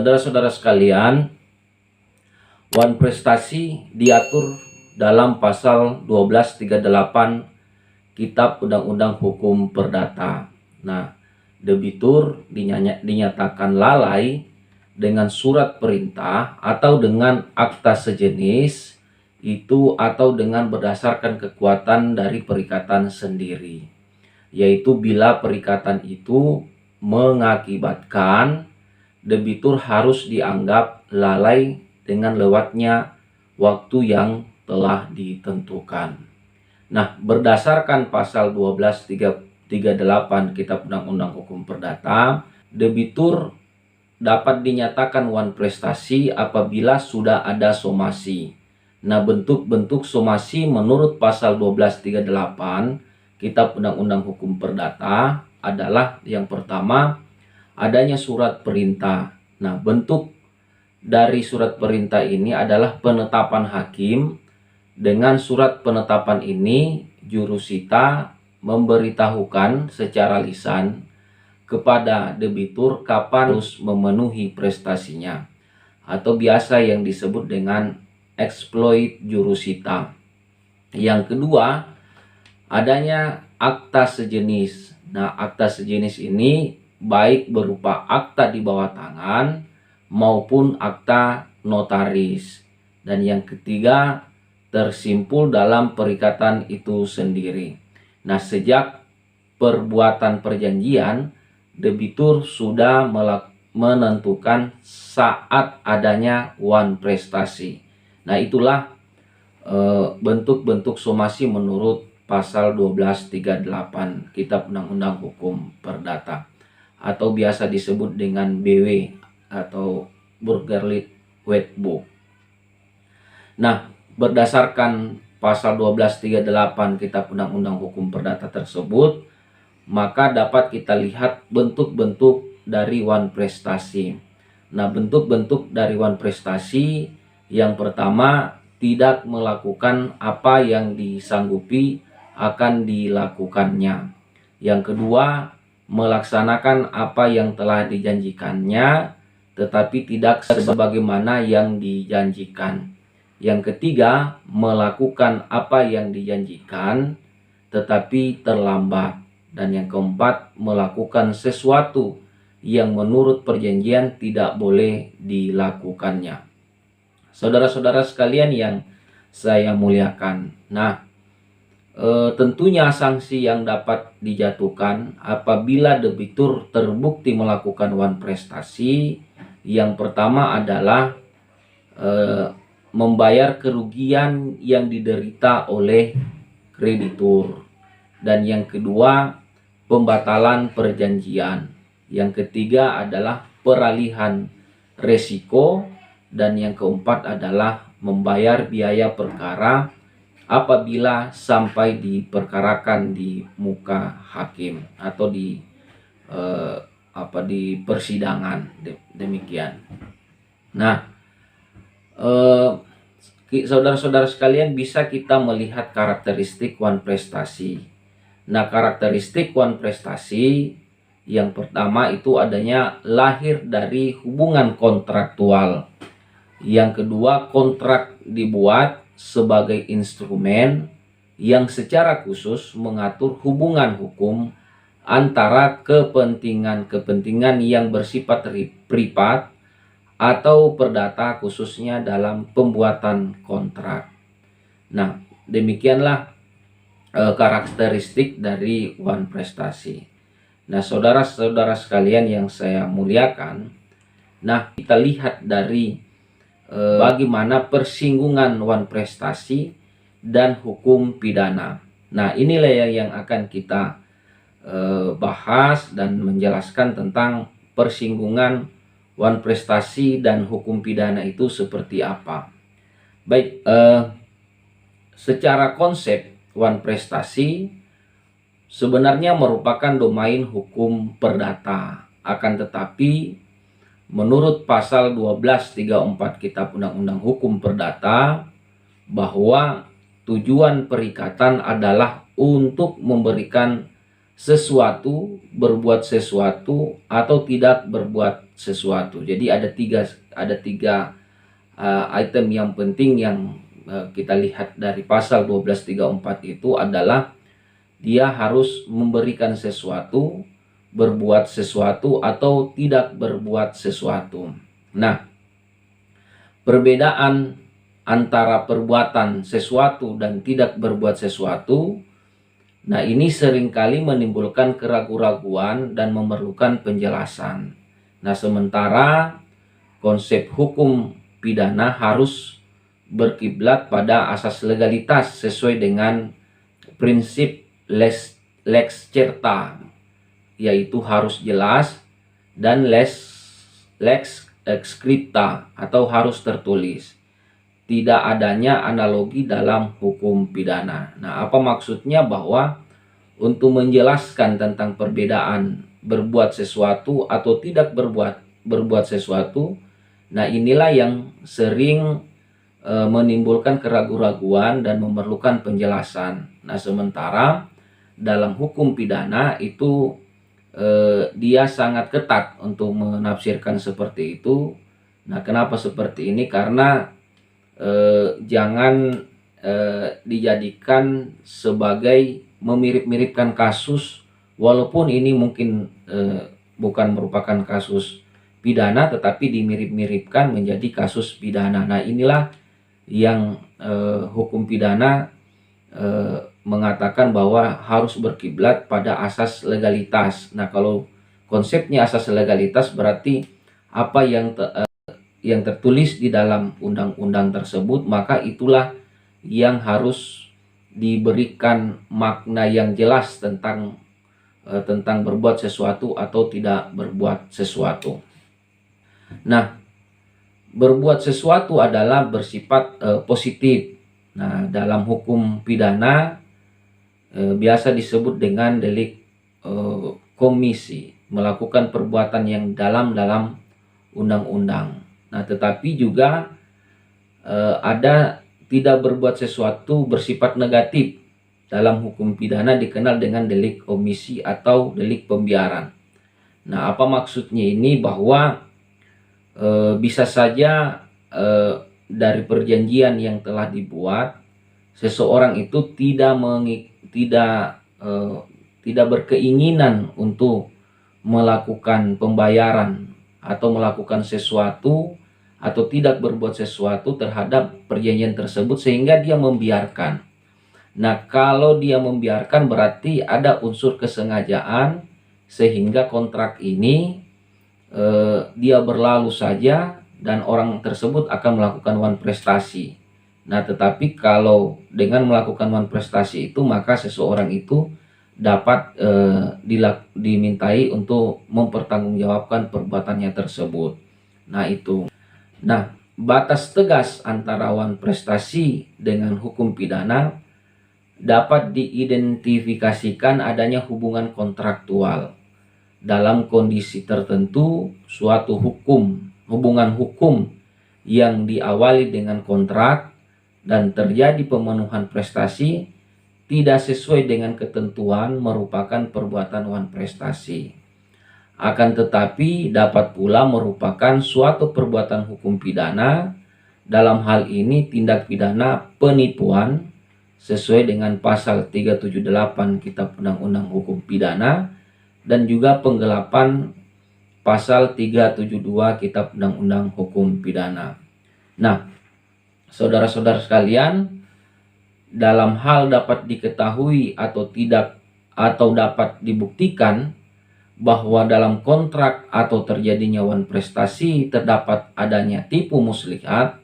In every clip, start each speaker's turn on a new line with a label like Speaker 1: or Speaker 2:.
Speaker 1: Saudara-saudara sekalian, wan prestasi diatur dalam pasal 1238 Kitab Undang-Undang Hukum Perdata. Nah, debitur dinyatakan lalai dengan surat perintah atau dengan akta sejenis itu atau dengan berdasarkan kekuatan dari perikatan sendiri, yaitu bila perikatan itu mengakibatkan debitur harus dianggap lalai dengan lewatnya waktu yang telah ditentukan. Nah, berdasarkan pasal 1238 Kitab Undang-Undang Hukum Perdata, debitur dapat dinyatakan wan prestasi apabila sudah ada somasi. Nah, bentuk-bentuk somasi menurut pasal 1238 Kitab Undang-Undang Hukum Perdata adalah yang pertama, adanya surat perintah. Nah, bentuk dari surat perintah ini adalah penetapan hakim. Dengan surat penetapan ini, jurusita memberitahukan secara lisan kepada debitur kapan harus memenuhi prestasinya, atau biasa yang disebut dengan exploit jurusita. Yang kedua, adanya akta sejenis. Nah, akta sejenis ini baik berupa akta di bawah tangan maupun akta notaris. Dan yang ketiga, tersimpul dalam perikatan itu sendiri. Nah, sejak perbuatan perjanjian, debitur sudah menentukan saat adanya wan prestasi. Nah, itulah bentuk-bentuk somasi menurut pasal 1238 Kitab Undang-Undang Hukum Perdata, atau biasa disebut dengan BW atau Burgerlijk Wetboek. Nah, berdasarkan pasal 1238 Kitab Undang-Undang Hukum Perdata tersebut, maka dapat kita lihat bentuk-bentuk dari wan prestasi. Nah, bentuk-bentuk dari wan prestasi yang pertama, tidak melakukan apa yang disanggupi akan dilakukannya. Yang kedua, melaksanakan apa yang telah dijanjikannya tetapi tidak sebagaimana yang dijanjikan. Yang ketiga, melakukan apa yang dijanjikan tetapi terlambat. Dan yang keempat, melakukan sesuatu yang menurut perjanjian tidak boleh dilakukannya. Saudara-saudara sekalian yang saya muliakan, nah, tentunya sanksi yang dapat dijatuhkan apabila debitur terbukti melakukan wan prestasi, yang pertama adalah membayar kerugian yang diderita oleh kreditur. Dan yang kedua, pembatalan perjanjian. Yang ketiga adalah peralihan resiko. Dan yang keempat adalah membayar biaya perkara apabila sampai diperkarakan di muka hakim atau di persidangan, demikian. Nah, saudara-saudara sekalian, bisa kita melihat karakteristik wan prestasi. Nah, karakteristik wan prestasi yang pertama itu adanya lahir dari hubungan kontraktual. Yang kedua, kontrak dibuat sebagai instrumen yang secara khusus mengatur hubungan hukum antara kepentingan-kepentingan yang bersifat privat atau perdata, khususnya dalam pembuatan kontrak. Nah, demikianlah karakteristik dari wan prestasi. Nah, saudara-saudara sekalian yang saya muliakan, nah, kita lihat dari bagaimana persinggungan wan prestasi dan hukum pidana. Nah, inilah yang akan kita bahas dan menjelaskan tentang persinggungan wan prestasi dan hukum pidana itu seperti apa. Baik, secara konsep wan prestasi sebenarnya merupakan domain hukum perdata. Akan tetapi menurut pasal 1234 Kitab Undang-Undang Hukum Perdata, bahwa tujuan perikatan adalah untuk memberikan sesuatu, berbuat sesuatu, atau tidak berbuat sesuatu. Jadi ada tiga item yang penting yang kita lihat dari pasal 1234 itu adalah dia harus memberikan sesuatu, berbuat sesuatu, atau tidak berbuat sesuatu. Nah, perbedaan antara perbuatan sesuatu dan tidak berbuat sesuatu, nah ini seringkali menimbulkan keraguan-raguan dan memerlukan penjelasan. Nah, sementara konsep hukum pidana harus berkiblat pada asas legalitas sesuai dengan prinsip lex certa, yaitu harus jelas, dan lex scripta atau harus tertulis. Tidak adanya analogi dalam hukum pidana. Nah, apa maksudnya? Bahwa untuk menjelaskan tentang perbedaan berbuat sesuatu atau tidak berbuat sesuatu, nah inilah yang sering menimbulkan keraguan-raguan dan memerlukan penjelasan. Nah, sementara dalam hukum pidana itu dia sangat ketat untuk menafsirkan seperti itu. Nah, kenapa seperti ini? Karena jangan dijadikan sebagai memirip-miripkan kasus, walaupun ini mungkin bukan merupakan kasus pidana, tetapi dimirip-miripkan menjadi kasus pidana. Nah, inilah yang hukum pidana mengatakan bahwa harus berkiblat pada asas legalitas. Nah, kalau konsepnya asas legalitas berarti apa yang tertulis di dalam undang-undang tersebut, maka itulah yang harus diberikan makna yang jelas tentang berbuat sesuatu atau tidak berbuat sesuatu. Nah, berbuat sesuatu adalah bersifat positif. Nah, dalam hukum pidana biasa disebut dengan delik komisi, melakukan perbuatan yang dalam undang-undang. Nah, tetapi juga ada tidak berbuat sesuatu bersifat negatif. Dalam hukum pidana dikenal dengan delik omisi atau delik pembiaran. Nah, apa maksudnya ini? Bahwa bisa saja dari perjanjian yang telah dibuat, seseorang itu tidak berkeinginan untuk melakukan pembayaran atau melakukan sesuatu atau tidak berbuat sesuatu terhadap perjanjian tersebut, sehingga dia membiarkan. Nah, kalau dia membiarkan berarti ada unsur kesengajaan sehingga kontrak ini dia berlalu saja dan orang tersebut akan melakukan wan prestasi. Nah, tetapi kalau dengan melakukan wan prestasi itu, maka seseorang itu dapat dimintai untuk mempertanggungjawabkan perbuatannya tersebut. Nah, itu. Nah, batas tegas antara wan prestasi dengan hukum pidana dapat diidentifikasikan adanya hubungan kontraktual. Dalam kondisi tertentu, suatu hubungan hukum yang diawali dengan kontrak dan terjadi pemenuhan prestasi tidak sesuai dengan ketentuan merupakan perbuatan wan prestasi. Akan tetapi dapat pula merupakan suatu perbuatan hukum pidana. Dalam hal ini tindak pidana penipuan sesuai dengan pasal 378 Kitab Undang-Undang Hukum Pidana, dan juga penggelapan pasal 372 Kitab Undang-Undang Hukum Pidana. Nah, saudara-saudara sekalian, dalam hal dapat diketahui atau tidak atau dapat dibuktikan bahwa dalam kontrak atau terjadinya wan prestasi terdapat adanya tipu muslihat,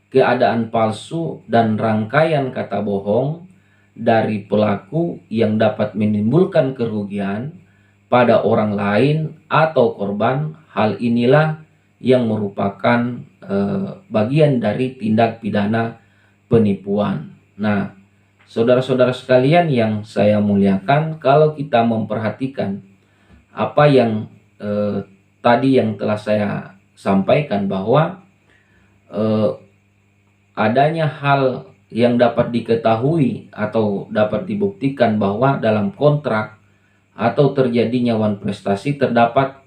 Speaker 1: keadaan palsu, dan rangkaian kata bohong dari pelaku yang dapat menimbulkan kerugian pada orang lain atau korban. Hal inilah yang merupakan bagian dari tindak pidana penipuan. Nah, saudara-saudara sekalian yang saya muliakan, kalau kita memperhatikan apa yang tadi yang telah saya sampaikan, bahwa adanya hal yang dapat diketahui atau dapat dibuktikan bahwa dalam kontrak atau terjadinya wan prestasi terdapat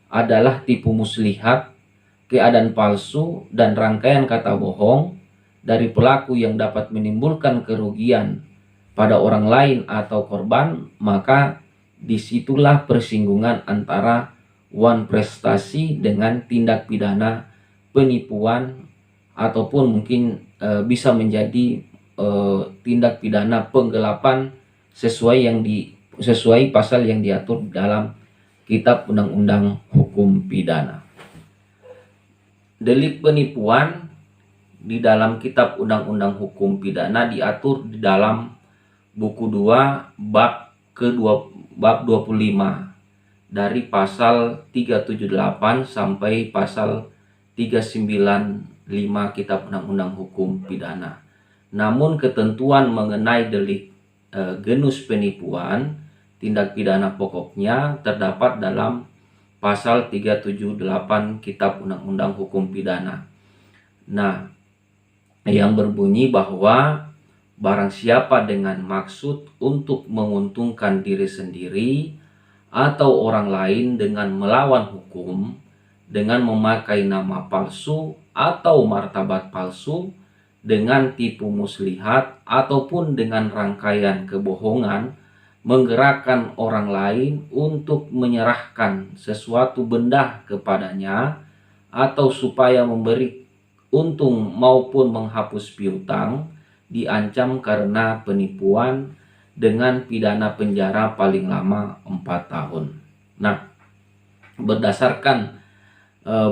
Speaker 1: adalah tipu muslihat, keadaan palsu, dan rangkaian kata bohong dari pelaku yang dapat menimbulkan kerugian pada orang lain atau korban, maka disitulah persinggungan antara wan prestasi dengan tindak pidana penipuan, ataupun mungkin bisa menjadi tindak pidana penggelapan sesuai pasal yang diatur dalam Kitab Undang-Undang Hukum Pidana. Delik penipuan di dalam Kitab Undang-Undang Hukum Pidana diatur di dalam buku 2 bab 25 dari pasal 378 sampai pasal 395 Kitab Undang-Undang Hukum Pidana. Namun ketentuan mengenai delik genus penipuan, tindak pidana pokoknya terdapat dalam pasal 378 Kitab Undang-Undang Hukum Pidana. Nah, yang berbunyi bahwa barang siapa dengan maksud untuk menguntungkan diri sendiri atau orang lain dengan melawan hukum, dengan memakai nama palsu atau martabat palsu, dengan tipu muslihat ataupun dengan rangkaian kebohongan, menggerakkan orang lain untuk menyerahkan sesuatu benda kepadanya atau supaya memberi untung maupun menghapus piutang, diancam karena penipuan dengan pidana penjara paling lama 4 tahun. Nah, berdasarkan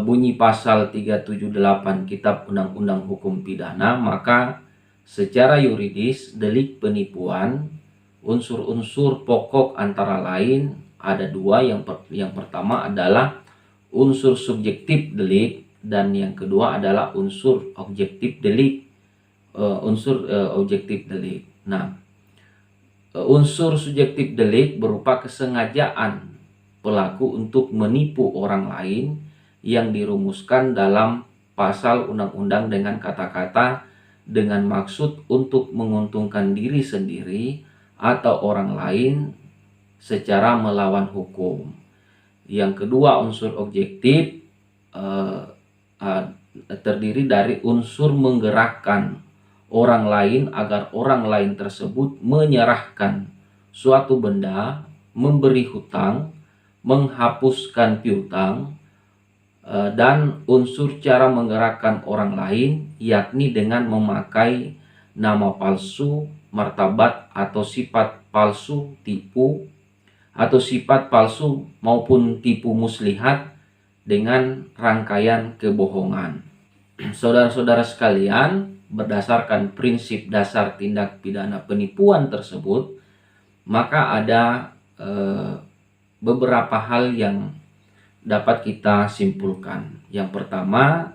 Speaker 1: bunyi pasal 378 Kitab Undang-Undang Hukum Pidana, maka secara yuridis delik penipuan unsur-unsur pokok antara lain ada dua. Yang pertama adalah unsur subjektif delik, dan yang kedua adalah unsur objektif delik. Objektif delik. Nah, unsur subjektif delik berupa kesengajaan pelaku untuk menipu orang lain yang dirumuskan dalam pasal undang-undang dengan kata-kata dengan maksud untuk menguntungkan diri sendiri atau orang lain secara melawan hukum. Yang kedua, unsur objektif terdiri dari unsur menggerakkan orang lain agar orang lain tersebut menyerahkan suatu benda, memberi hutang, menghapuskan piutang, dan unsur cara menggerakkan orang lain, yakni dengan memakai nama palsu, martabat atau sifat palsu, tipu atau sifat palsu maupun tipu muslihat dengan rangkaian kebohongan. Saudara-saudara sekalian, berdasarkan prinsip dasar tindak pidana penipuan tersebut, maka ada beberapa hal yang dapat kita simpulkan. Yang pertama,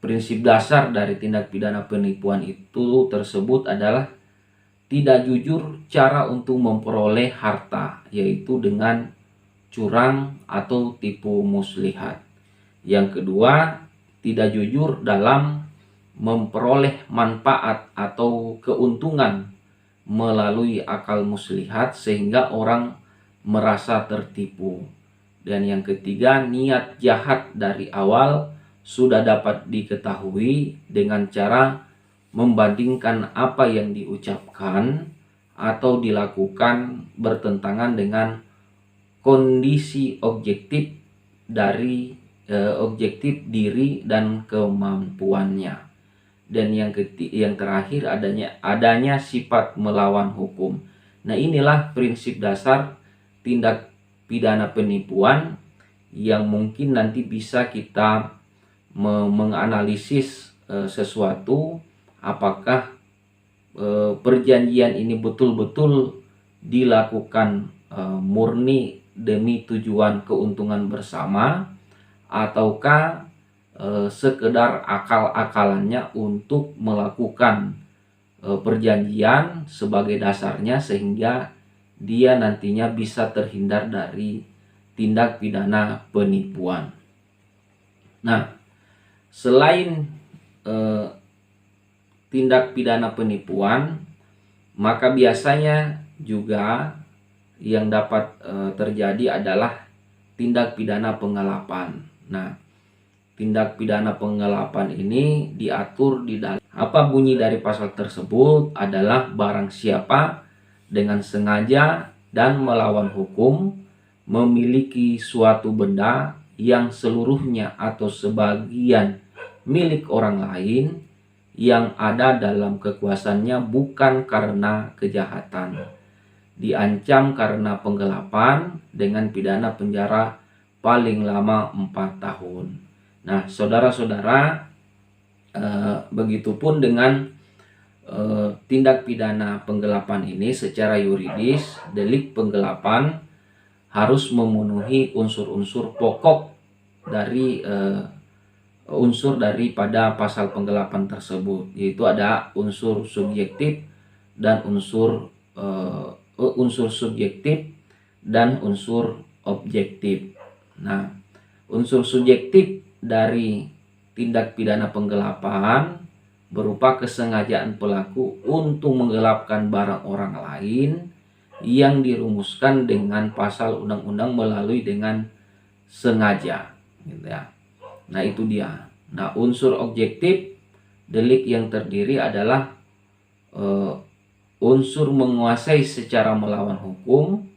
Speaker 1: prinsip dasar dari tindak pidana penipuan itu tersebut adalah tidak jujur cara untuk memperoleh harta, yaitu dengan curang atau tipu muslihat. Yang kedua, tidak jujur dalam memperoleh manfaat atau keuntungan melalui akal muslihat sehingga orang merasa tertipu. Dan yang ketiga, niat jahat dari awal sudah dapat diketahui dengan cara membandingkan apa yang diucapkan atau dilakukan bertentangan dengan kondisi objektif diri dan kemampuannya. Dan yang terakhir, adanya sifat melawan hukum. Nah, inilah prinsip dasar tindak pidana penipuan yang mungkin nanti bisa kita menganalisis sesuatu, apakah perjanjian ini betul-betul dilakukan murni demi tujuan keuntungan bersama, ataukah sekedar akal-akalannya untuk melakukan perjanjian sebagai dasarnya sehingga dia nantinya bisa terhindar dari tindak pidana penipuan. Nah, selain tindak pidana penipuan, maka biasanya juga yang dapat terjadi adalah tindak pidana penggelapan. Nah, tindak pidana penggelapan ini diatur di dalam apa bunyi dari pasal tersebut adalah barang siapa dengan sengaja dan melawan hukum memiliki suatu benda yang seluruhnya atau sebagian milik orang lain yang ada dalam kekuasaannya bukan karena kejahatan, diancam karena penggelapan dengan pidana penjara paling lama 4 tahun. Nah, saudara-saudara, begitupun dengan tindak pidana penggelapan ini secara yuridis, delik penggelapan harus memenuhi unsur-unsur pokok dari unsur daripada pasal penggelapan tersebut, yaitu ada unsur subjektif dan unsur subjektif dan unsur objektif. Nah, unsur subjektif dari tindak pidana penggelapan berupa kesengajaan pelaku untuk menggelapkan barang orang lain yang dirumuskan dengan pasal undang-undang melalui dengan sengaja, gitu ya. Nah, itu dia. Nah, unsur objektif delik yang terdiri adalah unsur menguasai secara melawan hukum,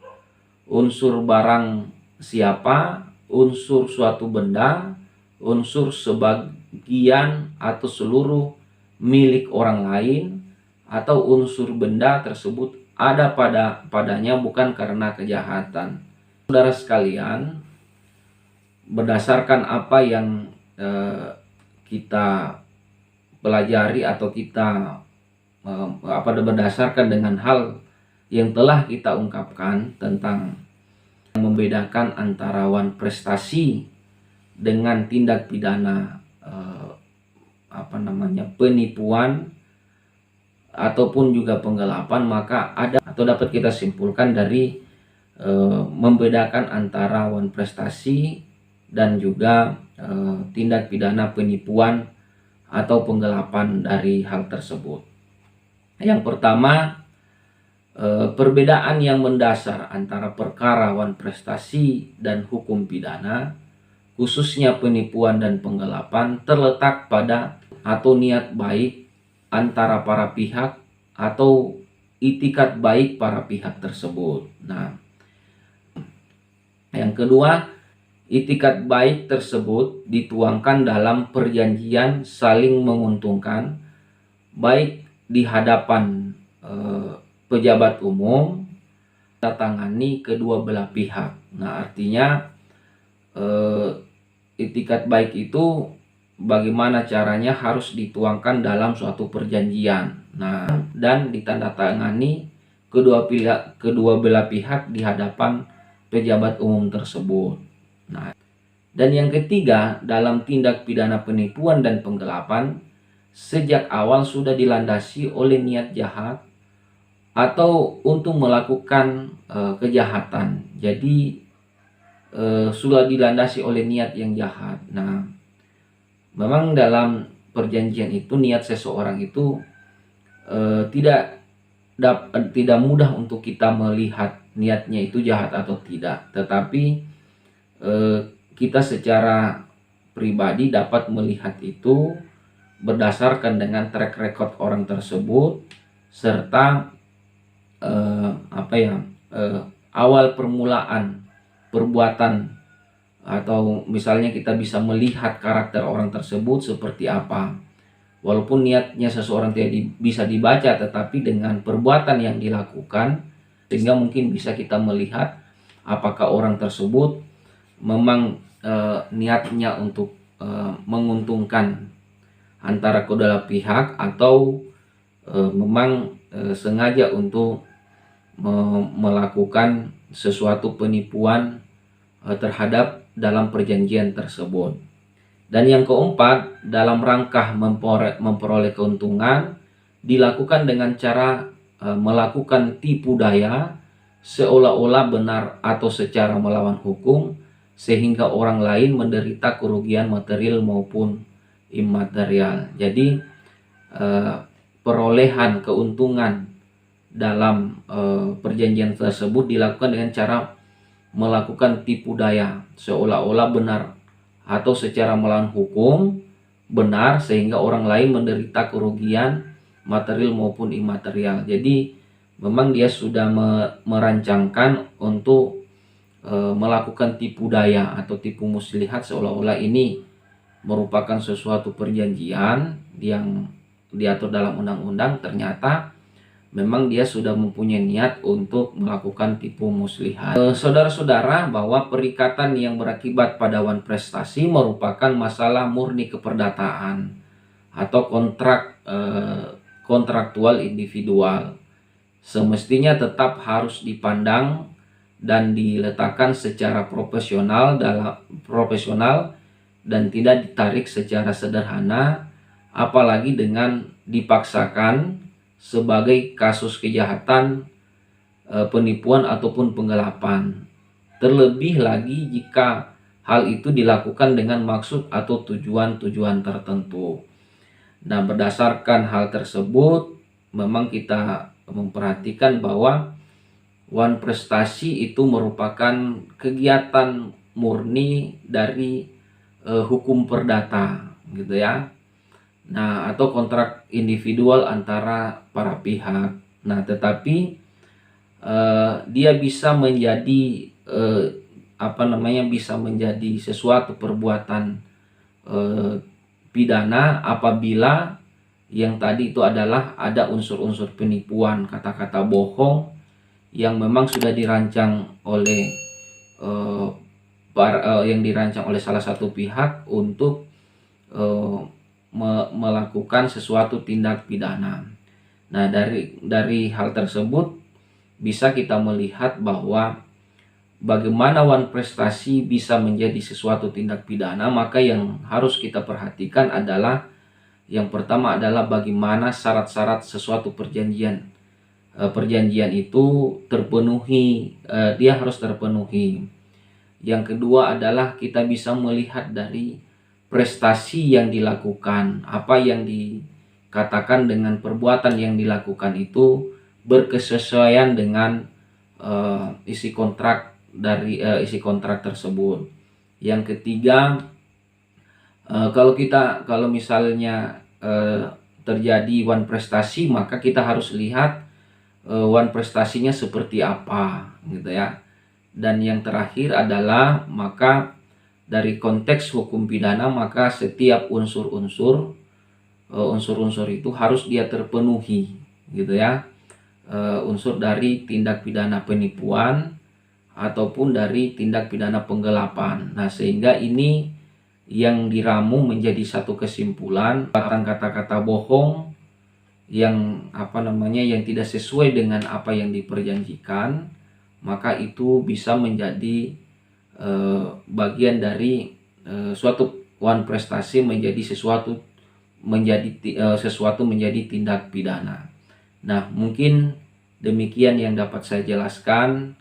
Speaker 1: unsur barang siapa, unsur suatu benda, unsur sebagian atau seluruh milik orang lain, atau unsur benda tersebut ada padanya bukan karena kejahatan. Saudara sekalian, berdasarkan apa yang kita pelajari atau kita berdasarkan dengan hal yang telah kita ungkapkan tentang membedakan antara wan prestasi dengan tindak pidana penipuan ataupun juga penggelapan, maka ada atau dapat kita simpulkan dari membedakan antara wan prestasi dan juga tindak pidana penipuan atau penggelapan dari hal tersebut. Yang pertama, perbedaan yang mendasar antara perkara wan prestasi dan hukum pidana, khususnya penipuan dan penggelapan, terletak pada atau niat baik antara para pihak atau itikat baik para pihak tersebut. Nah, yang kedua, itikat baik tersebut dituangkan dalam perjanjian saling menguntungkan, baik di hadapan pejabat umum, tangani kedua belah pihak. Nah, artinya itikat baik itu bagaimana caranya harus dituangkan dalam suatu perjanjian. Nah, dan ditandatangani kedua belah pihak di hadapan pejabat umum tersebut. Nah, dan yang ketiga, dalam tindak pidana penipuan dan penggelapan, sejak awal sudah dilandasi oleh niat jahat atau untuk melakukan kejahatan. Jadi sudah dilandasi oleh niat yang jahat. Nah, memang dalam perjanjian itu niat seseorang itu tidak mudah untuk kita melihat niatnya itu jahat atau tidak, tetapi kita secara pribadi dapat melihat itu berdasarkan dengan track record orang tersebut serta awal permulaan perbuatan, atau misalnya kita bisa melihat karakter orang tersebut seperti apa. Walaupun niatnya seseorang tidak bisa dibaca, tetapi dengan perbuatan yang dilakukan sehingga mungkin bisa kita melihat apakah orang tersebut memang niatnya untuk menguntungkan antara kedua pihak atau memang sengaja untuk melakukan sesuatu penipuan terhadap dalam perjanjian tersebut. Dan yang keempat, dalam rangka memperoleh keuntungan dilakukan dengan cara melakukan tipu daya seolah-olah benar atau secara melawan hukum sehingga orang lain menderita kerugian material maupun imaterial. Jadi perolehan keuntungan dalam perjanjian tersebut dilakukan dengan cara melakukan tipu daya, seolah-olah benar atau secara melawan hukum benar, sehingga orang lain menderita kerugian material maupun imaterial. Jadi memang dia sudah merancangkan untuk melakukan tipu daya atau tipu muslihat, seolah-olah ini merupakan sesuatu perjanjian yang diatur dalam undang-undang. Ternyata memang dia sudah mempunyai niat untuk melakukan tipu muslihat. Saudara-saudara, bahwa perikatan yang berakibat pada wan prestasi merupakan masalah murni keperdataan atau kontraktual individual. Semestinya tetap harus dipandang dan diletakkan secara profesional dan tidak ditarik secara sederhana, apalagi dengan dipaksakan sebagai kasus kejahatan, penipuan ataupun penggelapan. Terlebih lagi jika hal itu dilakukan dengan maksud atau tujuan-tujuan tertentu. Nah, berdasarkan hal tersebut memang kita memperhatikan bahwa wan prestasi itu merupakan kegiatan murni dari hukum perdata gitu ya. Nah, atau kontrak individual antara para pihak. Nah, tetapi dia bisa menjadi bisa menjadi sesuatu perbuatan pidana apabila yang tadi itu adalah ada unsur-unsur penipuan, kata-kata bohong yang memang sudah dirancang oleh salah satu pihak untuk melakukan sesuatu tindak pidana. Nah, dari hal tersebut bisa kita melihat bahwa bagaimana wan prestasi bisa menjadi sesuatu tindak pidana. Maka yang harus kita perhatikan adalah yang pertama adalah bagaimana syarat-syarat sesuatu perjanjian. Perjanjian itu terpenuhi, dia harus terpenuhi. Yang kedua adalah kita bisa melihat dari prestasi yang dilakukan, apa yang dikatakan dengan perbuatan yang dilakukan itu berkesesuaian dengan isi kontrak tersebut. Yang ketiga, kalau misalnya terjadi wan prestasi, maka kita harus lihat wan prestasinya seperti apa gitu ya. Dan yang terakhir adalah maka dari konteks hukum pidana, maka setiap unsur-unsur itu harus dia terpenuhi gitu ya. Unsur dari tindak pidana penipuan ataupun dari tindak pidana penggelapan. Nah, sehingga ini yang diramu menjadi satu kesimpulan, kata-kata bohong yang yang tidak sesuai dengan apa yang diperjanjikan, maka itu bisa menjadi bagian dari suatu wan prestasi menjadi sesuatu menjadi tindak pidana. Nah, mungkin demikian yang dapat saya jelaskan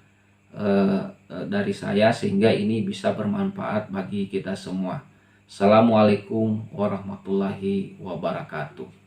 Speaker 1: dari saya, sehingga ini bisa bermanfaat bagi kita semua. Assalamualaikum warahmatullahi wabarakatuh.